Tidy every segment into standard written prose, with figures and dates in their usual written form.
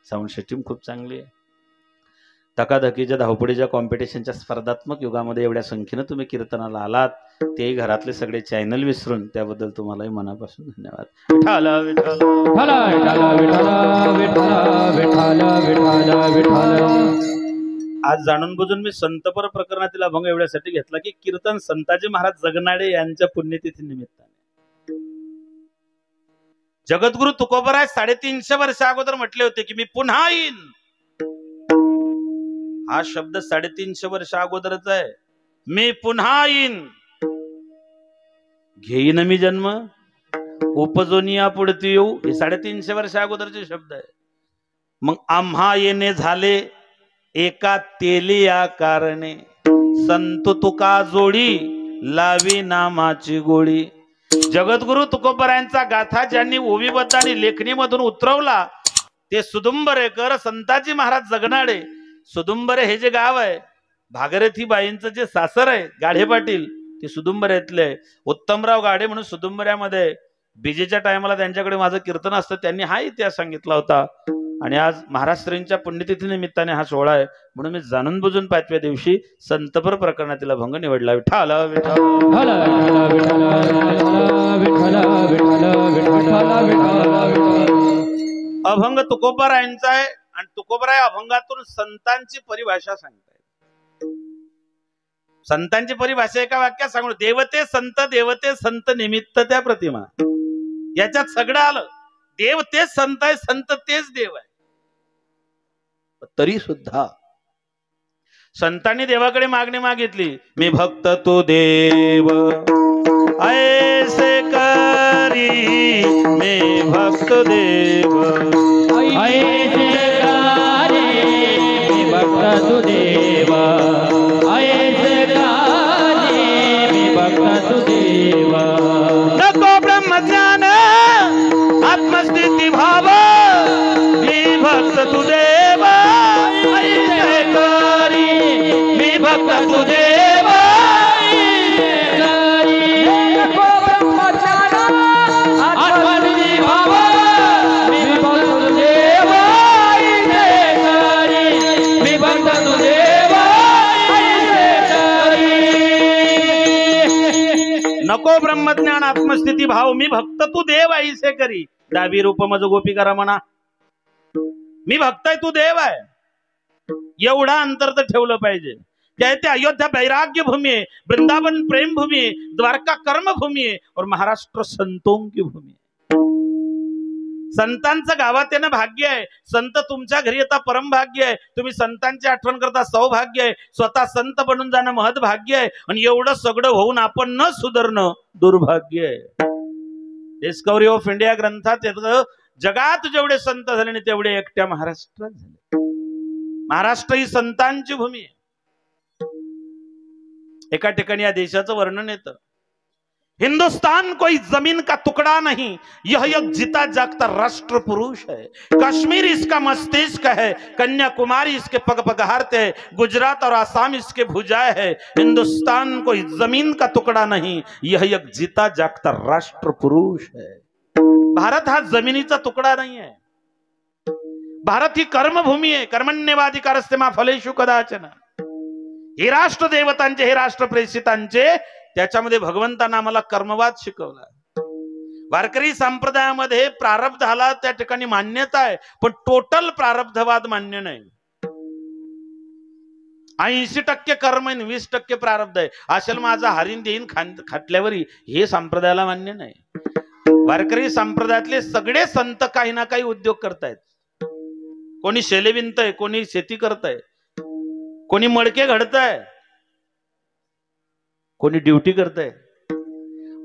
Sound system खूप चांगली आहे. धकाधकीच्या धावपडीच्या कॉम्पिटिशनच्या स्पर्धात्मक युगामध्ये एवढ्या संख्येनं तुम्ही कीर्तनाला आलात, तेही घरातले सगळे चॅनल विसरून, त्याबद्दल तुम्हालाही मनापासून धन्यवाद. विठ्ठल विठ्ठल विठ्ठल. आज जाणून बुजून मी संतपर प्रकरणातील अभंग एवढ्यासाठी घेतला की कीर्तन संताजी महाराज जगनाडे यांच्या पुण्यतिथी निमित्ताने. जगद्गुरु तुकोबराय 350 वर्ष अगोदर म्हटले होते की मी पुन्हा येईन. हा शब्द 350 वर्ष अगोदरच आहे. मी पुन्हा येईन, घेईन मी जन्म, उपजोनिया पुढती येऊ, हे 350 वर्ष अगोदरचे शब्द आहे. मग आम्हा येणे झाले एका तेलिया कारणे, संत तुका जोडी लावी नामाची गोळी. जगद्गुरु तुकोबरायांचा गाथा ज्यांनी ओवीबद्ध आणि लेखणीमधून उतरवला ते सुदुंबरेकर संताजी महाराज जगनाडे. सुदुंबरे हे जे गाव आहे, भागीरथी बाईंचं जे सासर आहे गाढे पाटील, ते सुदुंबऱ्यातले. उत्तमराव गाढे म्हणून सुदुंबऱ्यामध्ये बीजेच्या टायमाला त्यांच्याकडे माझं कीर्तन असतं, त्यांनी हा इतिहास सांगितला होता. आणि आज महाराष्ट्रींच्या पुण्यतिथी निमित्ताने हा सोहळा आहे, म्हणून मी जाणून बुजून 5व्या दिवशी संतपर प्रकरणातील अभंग निवडला. विठ्ठल अभंग तुकोबरायांचा आहे आणि तुकोबराय अभंगातून संतांची परिभाषा सांगतायत. संतांची परिभाषा एका वाक्यात सांगू, देवते संत निमित्त त्या प्रतिमा. याच्यात सगळं आलं. देव तेच संत आहे, संत तेच देव आहे. तरी सुद्धा संतांनी देवाकडे मागणी मागितली, मी भक्त तू देव ऐसे करी, मी भक्त देव ऐसे करी, मी भक्त तू देव ऐसे करी, मी भक्त तू देव. नको ब्रह्मज्ञान आत्मस्थिती भाव, मी भक्त तू देव ऐसे करी, मी भक्त तू देव ऐसे करी. नको ब्रह्मज्ञान आत्मस्थिती भाव, मी भक्त तू देव ऐसे करी, मी भक्त तू देव ऐसे करी. नको ब्रह्मज्ञान आत्मस्थिती भाव, मी भक्त तू देव ऐसे करी. डावी रूप मज गोपिका रमणा, मी भक्त आहे तू देव आहे, एवढा अंतर तर ठेवलं पाहिजे. कहते अयोध्या वैराग्य भूमि है, वृंदावन प्रेम भूमि है, द्वारका कर्म भूमि है और महाराष्ट्र संतों की भूमि है. संतांचं गावात येणं भाग्य आहे. संत तुमच्या घरी येता परम भाग्य आहे. तुम्ही संतांची आठवण करता सौभाग्य आहे. स्वतः संत बनून जाणं महत् भाग्य आहे. आणि एवढं सगळं होऊन आपण न सुधारणं दुर्भाग्य आहे. डिस्कवरी ऑफ इंडिया ग्रंथात जगात जेवढे संत झाले आणि तेवढे एकट्या महाराष्ट्रात झाले. महाराष्ट्र ही संतांची भूमी आहे. एका ठिकाणी या देशाचं वर्णन येतं, हिंदुस्तान कोई जमीन का टुकड़ा नहीं, यह एक जीता जागता राष्ट्र पुरुष है. कश्मीर इसका मस्तिष्क है, कन्याकुमारी इसके पग पगहारते है, गुजरात और आसाम इसके भुजाएं है. हिंदुस्तान कोई जमीन का टुकड़ा नहीं, यह एक जीता जागता राष्ट्र पुरुष है. भारत हा जमिनीचा तुकडा नाही आहे. भारत ही कर्मभूमी आहे. कर्मण्येवाधिकारस्ते मा फलेषु कदाचन. हे राष्ट्र देवतांचे, हे राष्ट्र प्रेषितांचे, त्याच्यामध्ये भगवंतांना आम्हाला कर्मवाद शिकवला. वारकरी संप्रदायामध्ये प्रारब्धाला त्या ठिकाणी मान्यता आहे, पण टोटल प्रारब्धवाद मान्य नाही. 80% कर्म आहे, 20% प्रारब्ध आहे. असेल माझा हरिण देईन खाटल्यावर, हे संप्रदायाला मान्य नाही. वारकरी संप्रदायातले सगळे संत काही ना काही उद्योग करतायत. कोणी शेले विणतंय, कोणी शेती करताय, कोणी मडके घडताय, कोणी ड्युटी करताय.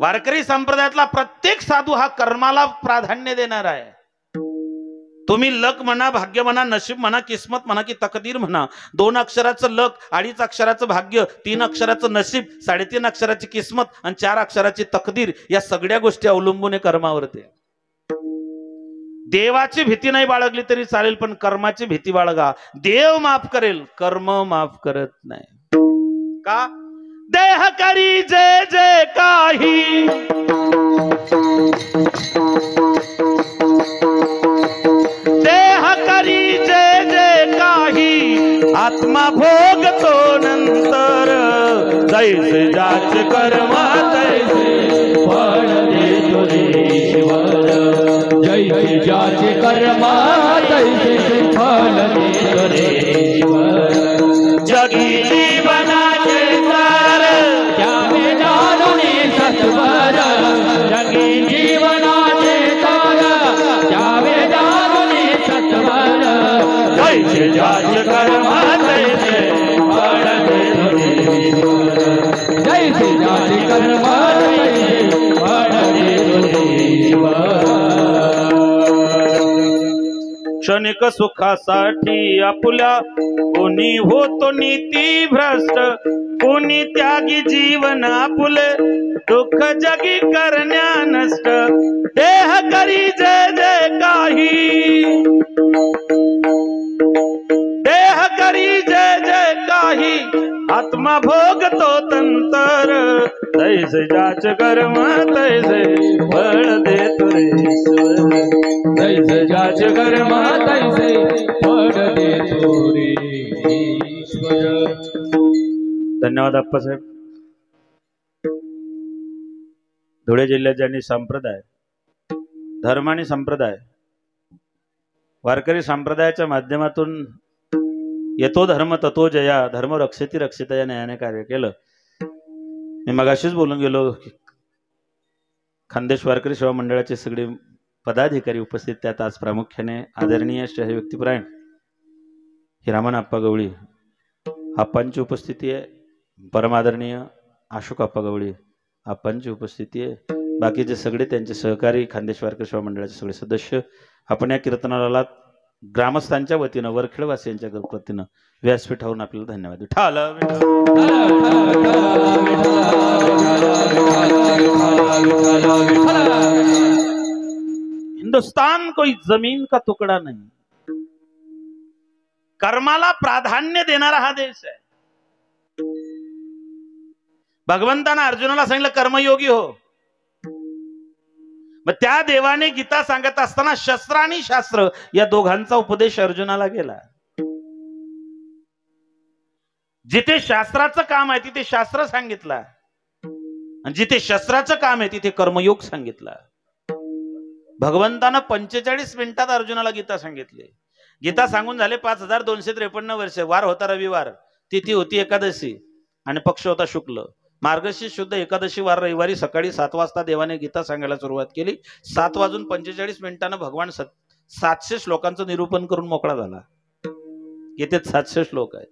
वारकरी संप्रदायातला प्रत्येक साधू हा कर्माला प्राधान्य देणार आहे. तुम्ही लक म्हणा, भाग्य म्हणा, नशीब म्हणा, किस्मत म्हणा की तकदीर म्हणा. 2 अक्षराचं लक, 2.5 अक्षराचं भाग्य, 3 अक्षराचं नशीब, 3.5 अक्षराची किस्मत आणि 4 अक्षराची तकदीर, या सगळ्या गोष्टी अवलंबून आहे कर्मावरती. देवाची भीती नाही बाळगली तरी चालेल, पण कर्माची भीती बाळगा. देव माफ करेल, कर्म माफ करत नाही. का? देह करी जे जे काही, देह करी आत्मा भोगतो नंतर जैसे ज्याचे कर्म तैसे फळ देतो रे ईश्वर जैसे ज्याचे कर्म तैसे फळ देतो रे ईश्वर जगी जीवनाचे सार त्यावे जाणूने सत्वर जगी जीवनाचे सार त्यावे जाणूने सत्वर जैसे ज्याचे कर्म तैसे फळ देतो रे ईश्वर जैसे ज्याचे कर्म तैसे फळ देतो रे ईश्वर क्षणिक सुखासाठी आपुल्या कोणी होतो नीती भ्रष्ट कोणी त्यागी जीवन आपुले दुःख जगी करण्या नष्ट देह करी जय जय काही देह करी जय जय काही आत्मा भोगतो तंतर तैसे ज्याचे कर्म तैसे फळ देतो रे ईश्वर जैसे ज्याचे कर्म तैसे फळ देतो रे ईश्वर धन्यवाद अप्पासाहेब. धुळे जिल्ह्यात ज्यांनी संप्रदाय धर्म आणि संप्रदाय वारकरी संप्रदायाच्या माध्यमातून येतो धर्म ततो जया धर्म रक्षती रक्षिता या न्यायाने कार्य केलं. मी मगाशीच बोलून गेलो खानदेश वारकरी सेवा मंडळाचे सगळे पदाधिकारी उपस्थित त्यात आज प्रामुख्याने आदरणीय श्रेय व्यक्तिपरायण हिरामन आप्पा गवळी आप्पांची उपस्थिती आहे. परमादरणीय अशोक आप्पा गवळी आप्पांची उपस्थिती आहे. बाकीचे सगळे त्यांचे सहकारी खानदेश वारकरी सेवा मंडळाचे सगळे सदस्य आपण या कीर्तनाला ग्रामस्थांच्या वतीनं वरखेडवासियांच्या वतीनं व्यासपीठावरून आपल्याला धन्यवाद. हिंदुस्तान कोई जमीन का तुकडा नहीं, कर्माला प्राधान्य देणारा हा देश आहे. भगवंतानं अर्जुनाला सांगितलं कर्मयोगी हो. मग त्या देवाने गीता सांगत असताना शस्त्र आणि शास्त्र या दोघांचा उपदेश अर्जुनाला केला. जिथे शास्त्राचं काम आहे तिथे शास्त्र सांगितलं आणि जिथे शस्त्राचं काम आहे तिथे कर्मयोग सांगितला. भगवंतानं 45 मिनिटात अर्जुनाला गीता सांगितली. गीता सांगून झाले 5253 वर्ष. वार होता रविवार, तिथी होती एकादशी आणि पक्ष होता शुक्ल. मार्गशीर्ष शुद्ध एकादशी वार रविवारी सकाळी 7 वाजता देवाने गीता सांगायला सुरुवात केली. 7:45 भगवान 700 श्लोकांचं निरूपण करून मोकळा झाला. गीतेत 700 श्लोक आहेत.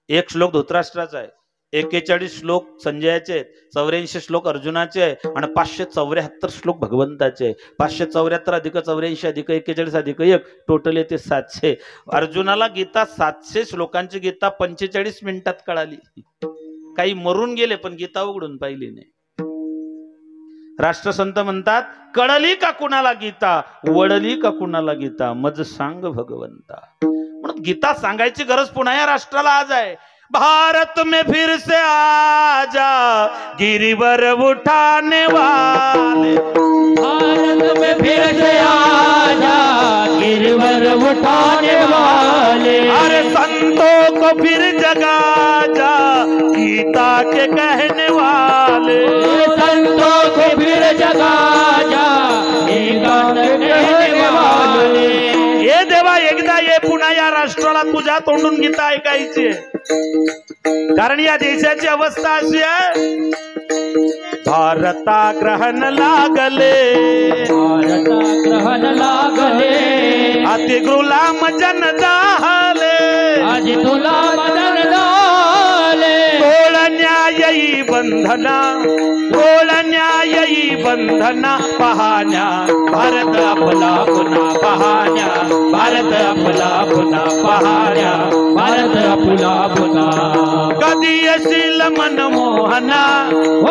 एक श्लोक धृतराष्ट्राचा आहे, 41 श्लोक संजयाचे आहेत, 84 श्लोक अर्जुनाचे आहे आणि 574 श्लोक भगवंताचे आहे. 574 अधिक 84 अधिक 41 अधिक 1 टोटल येते 700. अर्जुनाला गीता 700 श्लोकांची गीता 45 मिनिटात कळाली. काही मरून गेले पण गीता उघडून पाहिली नाही. राष्ट्रसंत म्हणतात कळली का कुणाला गीता, वडली का कुणाला गीता, मज सांग भगवंता. म्हणून गीता सांगायची गरज पुन्हा या राष्ट्राला आज आहे. भारत में फिर से आजा गिरिवर उठाने वाले, भारत में फिर से आजा गिरवर उठाने वाले, अरे संतों को फिर जगा जा गीता के कहने वाले, संतों को फिर जगा जा गीता के कहने वाले. ये देवा एकदा ये पुन्हा या राष्ट्राला तुझ्या तोंडून गीता ऐकायची. कारण या देशाची अवस्था अशी आहे, भारता ग्रहण लागले, भारता ग्रहण लागले, अति गुलाम जन जाहले, आज तुला मदन झाले, तोळ न्यायी बंधना, तोळ न्यायी बंधना पाहण्या भारत आपला पुन्हा पाहण्या, भारत आपला पुन्हा पाहण्या, भारत आपला पुन्हा. कधी येशील मनमोहना,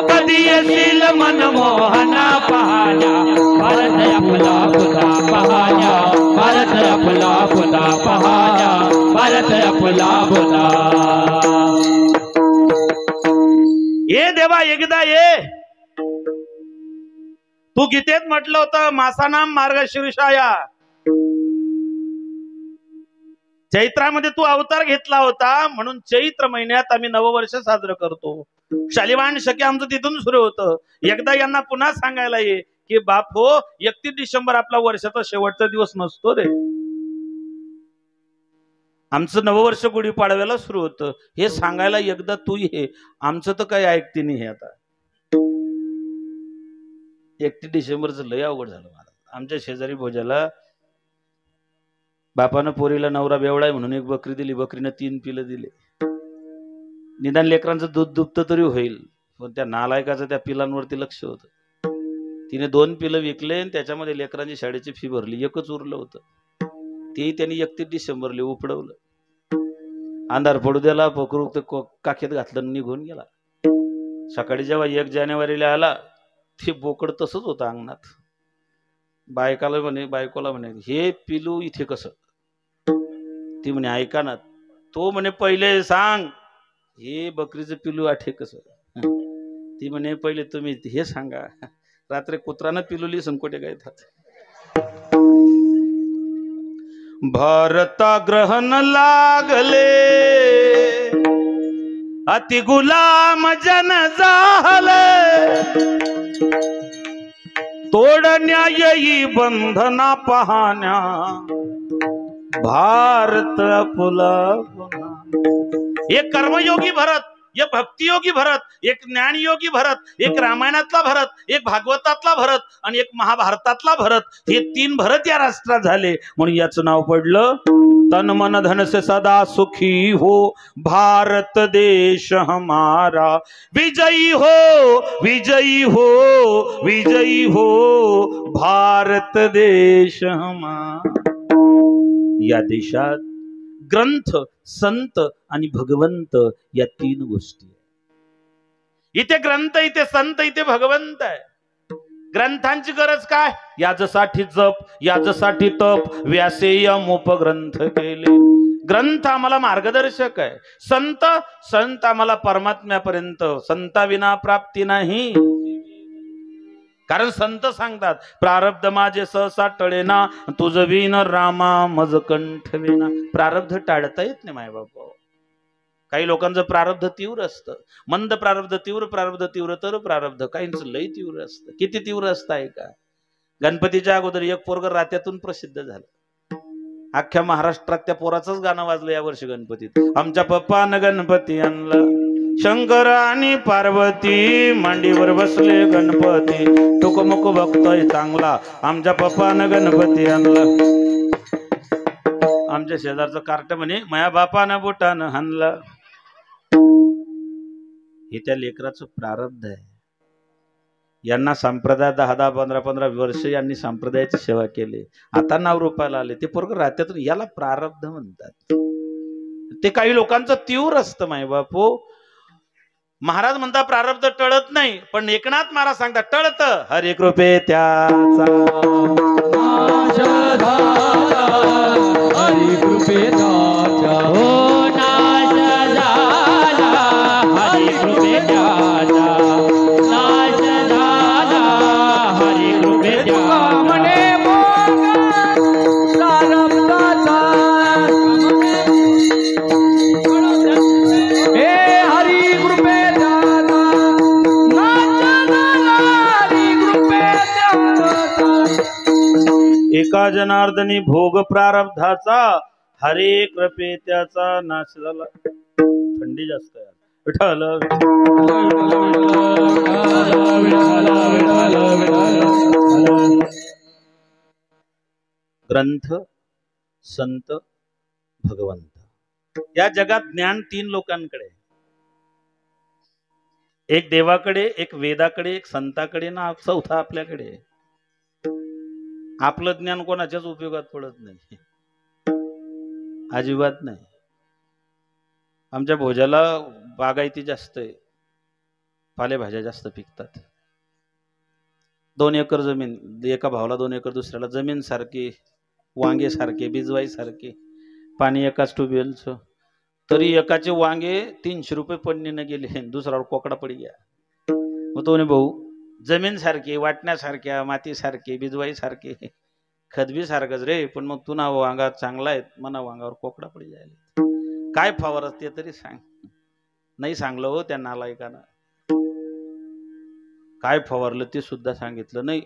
कधी येशील मनमोहना पाहण्या, भारत आपला पुन्हा पाहण्या, भारत आपला पुन्हा पाहण्या, भारत आपला पुन्हा. ये देवा एकदा ये. तू गीतेत म्हटलं होतं मासानाम मार्गशीर्षाया, चैत्रामध्ये तू अवतार घेतला होता म्हणून चैत्र महिन्यात आम्ही नववर्ष साजरं करतो. शालिवान शके आमचं तिथून सुरू होतं. एकदा यांना पुन्हा सांगायला ये की बाप हो, 31 डिसेंबर आपला वर्षाचा शेवटचा दिवस नसतो रे. आमचं नववर्ष गुढीपाडव्याला सुरू होतं. हे सांगायला एकदा तू ये. आमचं तर काही ऐकते नाही हे आता. 31 डिसेंबरचं लय अवघड झालं मला. आमच्या शेजारी भोजाला बापानं पोरीला नवरा बेवडा आहे म्हणून एक बकरी दिली. बकरीनं 3 पिलं दिले. निदान लेकरांचं दूध दुभतं तरी होईल, पण त्या नालायकाचं त्या पिलांवरती लक्ष होतं. तिने 2 पिलं विकले आणि त्याच्यामध्ये लेकरांची शाळेची फी भरली. एकच उरलं होतं, तेही त्यांनी 31 डिसेंबरला उपडवलं. अंधार पडू द्याला, पकरू ते काखेत घातलं, निघून गेला. सकाळी जेव्हा 1 जानेवारीला आला, ते बोकड तसंच होतं अंगणात. बायकोला म्हणे हे पिलू इथे कसं? ती म्हणे ऐका ना. तो म्हणे पहिले सांग हे बकरीचं पिलू आठे कसं? ती म्हणे पहिले तुम्ही हे सांगा. रात्री कुत्रानं पिलुली संकोटे काय भारता ग्रहण लागले अति गुलाम जन झाले तोडण्या येई बंधना पाहण्या भारत आपला. एक कर्मयोगी भरत, एक भक्तियोगी भरत, एक ज्ञानयोगी भरत, एक रामायणातला भरत, एक भागवतातला भरत आणि एक महाभारतातला भरत, हे 3 भरत या राष्ट्रात झाले. म्हणून याचं नाव पडलं तन मन धन से सदा सुखी हो भारत देश हमारा. विजयी हो विजयी हो विजयी हो भारत देश हमारा. या देशात ग्रंथ, संत आणि भगवंत या 3 गोष्टी आहे. इथे ग्रंथ, इथे संत, इथे भगवंत आहे. ग्रंथांची गरज काय? याजसाठी जप, याजसाठी तप, व्यासे यमोपग्रंथ केले. ग्रंथ आम्हाला मार्गदर्शक आहे. संत आम्हाला परमात्म्यापर्यंत. संताविना प्राप्ती नाही. कारण संत सांगतात प्रारब्ध माझे सहसा टळेना तुझ विन रामा मज कंठवेना. प्रारब्ध टाळता येत नाही माय बाबा. काही लोकांचं प्रारब्ध तीव्र असतं. मंद प्रारब्ध, तीव्र प्रारब्ध, तीव्रतर प्रारब्ध. काहींचं लय तीव्र असतं. किती तीव्र असतं आहे का? गणपतीच्या अगोदर एक पोरग रात्यातून प्रसिद्ध झालं. अख्ख्या महाराष्ट्रात त्या पोराचंच गाणं वाजलं या वर्षी गणपतीत. आमच्या पप्पानं गणपती आणला, शंकर आणि पार्वती मांडीवर बसले गणपती. टुकमुक बघतोय चांगला, आमच्या पप्पानं गणपती आणला. आमच्या शेजारचं कार्ट म्हणे माया बापानं बोटानं हाणला. हे त्या लेकराचं प्रारब्ध आहे. यांना संप्रदाय 10-10, 15-15 वर्ष यांनी संप्रदायाची सेवा केली. आता नाव रूपाला आले. ते पोरग राहत्यातून याला प्रारब्ध म्हणतात. ते काही लोकांचं तीव्र असतं माय बापू. महाराज म्हणता प्रारब्ध टळत नाही, पण एकनाथ महाराज सांगतात टळत. हरे कृपे त्याचा नाश झाला, हरे कृपे त्याचा हो नाश झाला, हरे कृपे त्याचा नाश झाला, हरे कृपे त्याचा. म्हणे एका जनार्दनी भोग प्रारब्धाचा हरे कृपे त्याचा नाश झाला. थंडी जास्त आहे. विठ्ठल ग्रंथ, संत, भगवंत. या जगात ज्ञान 3 लोकांकडे. एक देवाकडे, एक वेदाकडे, एक संताकडे ना 4था आपल्याकडे. आपलं ज्ञान कोणाच्याच उपयोगात पडत नाही, अजिबात नाही. आमच्या भोजाला बागायती जास्त आहे, पालेभाज्या जास्त पिकतात. 2 एकर जमीन, एका भावाला 2 एकर, दुसऱ्याला जमीन सारखी, वांगे सारखे, बिजवाई सारखे, पाणी एकाच ट्यूबवेलचं. तरी एकाचे वांगे 300 रुपये पन्नीनं गेले, दुसऱ्यावर कोकडा पडी गया. मग तो भाऊ जमीन सारखी, वाटण्यासारख्या, माती सारखी, बिजवाई सारखे, खदबी सारखंच रे, पण मग तू ना वांगावर चांगला आहे, मना वांगावर कोकडा पडी जायला. काय फवार असते तरी सांग. नाही सांगलं हो त्या नालायकानं. काय फवारलं ते सुद्धा सांगितलं नाही.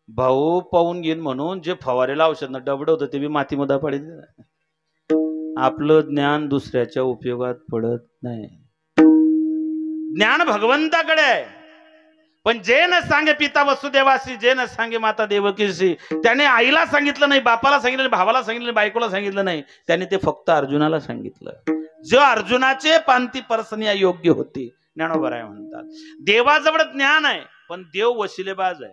भाऊ पाहून घेईन म्हणून जे फवारेला औषध डबड होतं ते बी मातीमध्ये पडले. आपलं ज्ञान दुसऱ्याच्या उपयोगात पडत नाही. ज्ञान भगवंताकडे आहे, पण जे न सांगे पिता वसुदेवासी, जे न सांगे माता देवकीशी, त्याने आईला सांगितलं नाही, बापाला सांगितलं नाही, भावाला सांगितलं नाही, बायकोला सांगितलं नाही. त्याने ते फक्त अर्जुनाला सांगितलं. जो अर्जुनाचे पांती परसनिया योग्य होती. ज्ञानोबराय म्हणतात देवाजवळ ज्ञान आहे, पण देव वशिलेबाज आहे.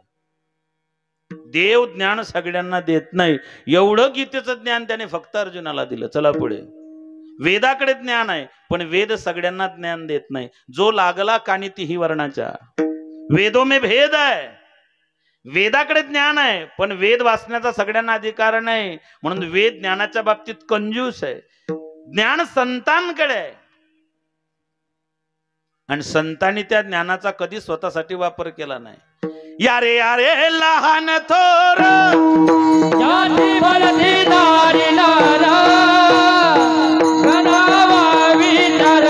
देव ज्ञान सगळ्यांना देत नाही. एवढं गीतेचं ज्ञान त्याने फक्त अर्जुनाला दिलं. चला पुढे. वेदाकडे ज्ञान आहे, पण वेद सगळ्यांना ज्ञान देत नाही. जो लागला कानी तीही वर्णाच्या. वेदों में भेद आहे. वेदाकडे ज्ञान आहे, पण वेद वाचण्याचा सगळ्यांना अधिकार नाही. म्हणून वेद ज्ञानाच्या बाबतीत कंजूस आहे. ज्ञान संतांकडे आहे, आणि संतांनी त्या ज्ञानाचा कधी स्वतःसाठी वापर केला नाही. यारे यारे लहान थोर जाती भरती दारी लारा, गणावा विचार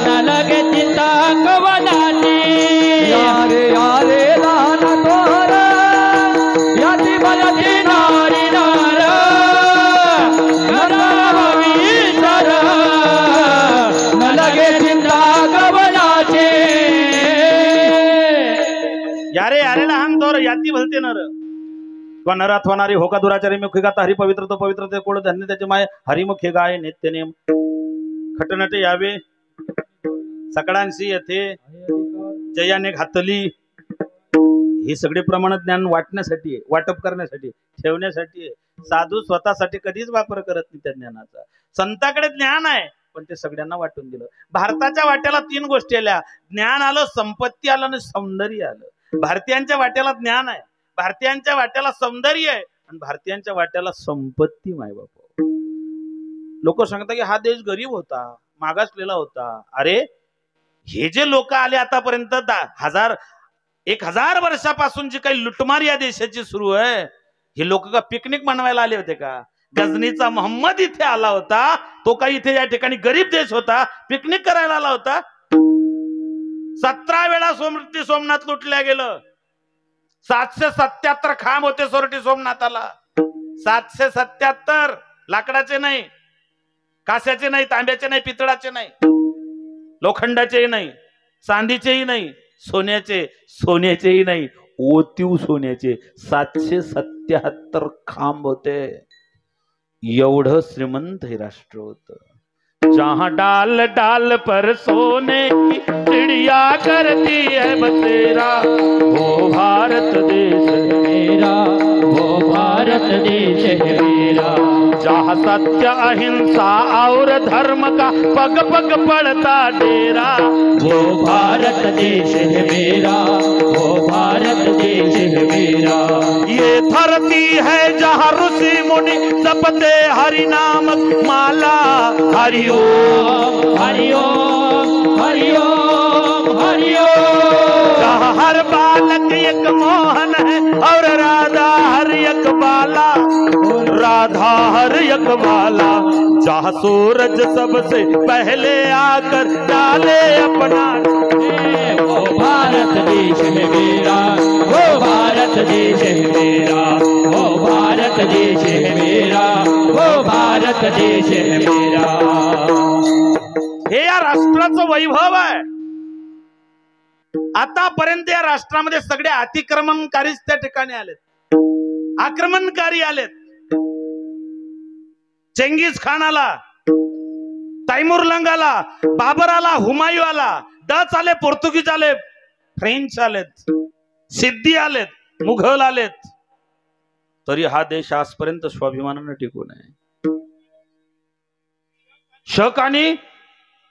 न लगे चिंता कवनाची. यारे यारे लहान थोर जाती भरती दारी लारा, गणावा विचार न लगे चिंता कवनाची. यारे यारे लहान थोर याती भलते नर, नर अथवा नारी होका दुराचारी मुखे गाता हरी पवित्र तो पवित्र ते कोड धन्य त्याचे माय हरिमुखे गाय नित्य नेम. खटनटे यावे सकळांशी येथे जयाने घातली. हे सगळे प्रमाण ज्ञान वाटण्यासाठी आहे, वाटप करण्यासाठी, ठेवण्यासाठी आहे. साधू स्वतःसाठी कधीच वापर करत नाही त्या ज्ञानाचा. संताकडे ज्ञान आहे, पण ते सगळ्यांना वाटून दिलं. भारताच्या वाट्याला 3 गोष्टी आल्या. ज्ञान आलं, संपत्ती आलं आणि सौंदर्य आलं. भारतीयांच्या वाट्याला ज्ञान आहे, भारतीयांच्या वाट्याला सौंदर्य आहे, आणि भारतीयांच्या वाट्याला संपत्ती. माय बाप, लोक सांगतात की हा देश गरीब होता, मागासलेला होता. अरे हे जे लोक आले आतापर्यंत 1000 वर्षापासून जी काही लुटमार या देशाची सुरू आहे, हे लोक का पिकनिक मनवायला आले होते का? गजनीचा मोहम्मद इथे आला होता, तो काही इथे या ठिकाणी गरीब देश होता, पिकनिक करायला आला होता. 17 वेळा सोमनाथ लुटल्या गेलं. 777 खांब होते सोरटी सोमनाथाला. 777 लाकडाचे नाही, कास्याचे नाही, तांब्याचे नाही, पितळाचे नाही, लोखंडाचेही नाही, चांदीचेही नाही, सोन्याचेही नाही, ओतीव सोन्याचे 777 खांब होते. एवढं श्रीमंत हे राष्ट्र होतं. जहां डाल डाल पर सोने की चिड़िया करती है बसेरा, वो भारत देश है मेरा, वो भारत देश है मेरा. जहाँ सत्य अहिंसा और धर्म का पग पग पड़ता डेरा, वो भारत देश है मेरा, वो भारत देश है मेरा. ये धरती है जहाँ ऋषि मुनि जपते हरि नाम माला. हरि ओम हरि ओम हरि ओम हरि ओम. जहाँ हर बालक एक मोहन है और राधा हर एक बाला, राधा हर एक बाला. जहाँ सूरज सबसे पहले आकर डाले अपना. वो भारत देश है मेरा, वो भारत देश है मेरा, वो भारत देश है मेरा, वो भारत देश है मेरा. हे या राष्ट्राचं वैभव आहे. आतापर्यंत या राष्ट्रामध्ये सगळे अतिक्रमणकारीच त्या ठिकाणी आलेत, आक्रमणकारी आलेत. चेंगीज खान आला, तैमूर लंग आला, बाबर आला, हुमायूं आला, डच आले, पोर्तुगीज आले, फ्रेंच आलेत, सिद्धी आलेत, मुघल आलेत, तरी हा देश आजपर्यंत स्वाभिमानाने टिकून आहे. शक आणि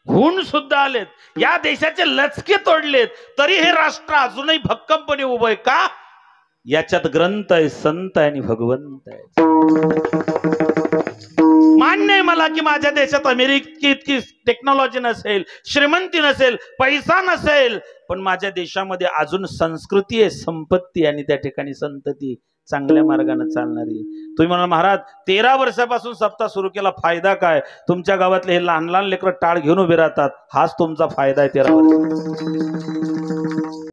हुन सुद्धा आलेत, या देशाचे लचके तोडलेत, तरी हे राष्ट्र अजूनही भक्कमपणे उभं आहे. का? याच्यात ग्रंथ आहे, संत आहे आणि भगवंत आहे. मान्य आहे मला. म्हणाला की माझ्या देशात अमेरिकेची इतकी टेक्नॉलॉजी नसेल, श्रीमंती नसेल, पैसा नसेल, पण माझ्या देशामध्ये अजून संस्कृती आहे, संपत्ती, आणि त्या ठिकाणी संतती चांगल्या मार्गाने चालणारी. तुम्ही म्हणाल महाराज 13 वर्षापासून सप्ताह सुरू केला, फायदा काय? तुमच्या गावातले हे लहान लहान लेकरं टाळ घेऊन उभे राहतात, हाच तुमचा फायदा आहे 13 वर्ष.